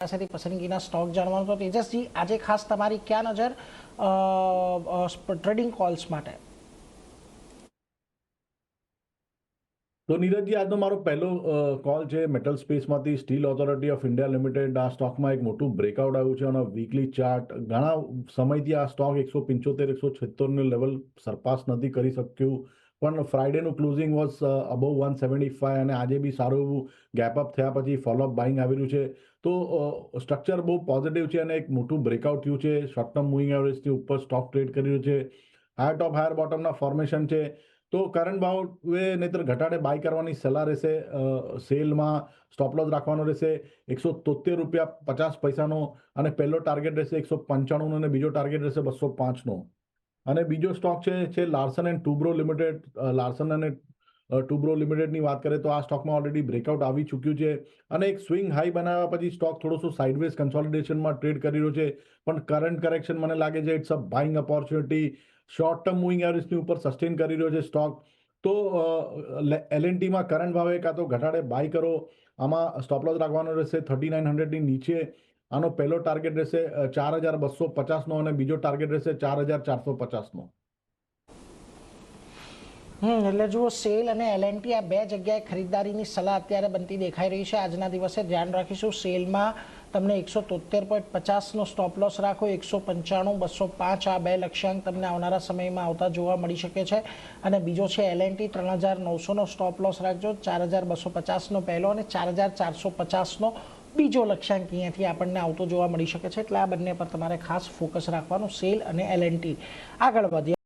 પાસેથી પસંદગીના સ્ટોક જાણવાનો તો તેજસજી આજે ખાસ તમારી ક્યાં નજર ટ્રેડિંગ કોલ્સ માટે? તો નીરજજી, આજનો મારો પહેલો કોલ છે મેટલ સ્પેસમાંથી steel authority of India limited. આ સ્ટોકમાં એક મોટું બ્રેકઆઉટ આવ્યું છે અને વીકલી ચાર્ટ ઘણા સમયથી આ સ્ટોક 175-176 લેવલ સરપાસ નથી કરી શક્યું, પણ ફ્રાઇડેનું ક્લોઝિંગ વોઝ અબવ 175 અને આજે બી સારું એવું ગેપ અપ થયા પછી ફોલોઅપ બાઇંગ આવેલું છે. તો સ્ટ્રક્ચર બહુ પોઝિટિવ છે અને એક મોટું બ્રેકઆઉટ થયું છે. શોર્ટ ટર્મ મૂવિંગ એવરેજથી ઉપર સ્ટોક ટ્રેડ કરી રહ્યું છે. હાયર ટોપ હાયર બોટમના ફોર્મેશન છે. તો કરંટ ભાવે નહીતર ઘટાડે બાય કરવાની સલાહ રહેશે. સેલમાં સ્ટોપ લોસ રાખવાનો રહેશે 173.50 અને પહેલો ટાર્ગેટ રહેશે 195 અને બીજો ટાર્ગેટ રહેશે 205. અને બીજો સ્ટોક છે Larsen and Toubro limited. Larsen અને ટુબ્રો લિમિટેડની વાત કરીએ તો આ સ્ટોકમાં ઓલરેડી બ્રેકઆઉટ આવી ચૂક્યું છે અને એક સ્વિંગ હાઈ બનાવ્યા પછી સ્ટોક થોડોસો સાઇડવેઝ કન્સોલિડેશનમાં ટ્રેડ કરી રહ્યો છે, પણ કરંટ કરેક્શન મને લાગે છે it's a buying opportunity. Short term moving એવરેજની ઉપર સસ્ટેન કરી રહ્યો છે સ્ટોક. તો L&Tમાં કરંટ ભાવે કાં તો ઘટાડે બાય કરો. આમાં સ્ટોપ લોસ રાખવાનો રહેશે 3900ની નીચે. આનો પહેલો ટાર્ગેટ રહેશે 4250 અને બીજો ટાર્ગેટ રહેશે 4450. એટલે જુઓ, સેલ અને L&T આ બે જગ્યાએ ખરીદદારીની સલાહ અત્યારે બનતી દેખાઈ રહી છે. આજના દિવસે ધ્યાન રાખીશું. સેલમાં તમને 173.50નો સ્ટોપ લોસ રાખો, 195, 205 આ બે લક્ષ્યાંક તમને આવનારા સમયમાં આવતા જોવા મળી શકે છે. અને બીજો છે L&T 3900નો સ્ટોપ લોસ રાખજો, 4250નો પહેલો અને 4450નો બીજો લક્ષ્યાંક અહીંયાથી આપણને આવતો જોવા મળી શકે છે. એટલે આ બંને પર તમારે ખાસ ફોકસ રાખવાનું, સેલ અને L&T. આગળ વધીએ.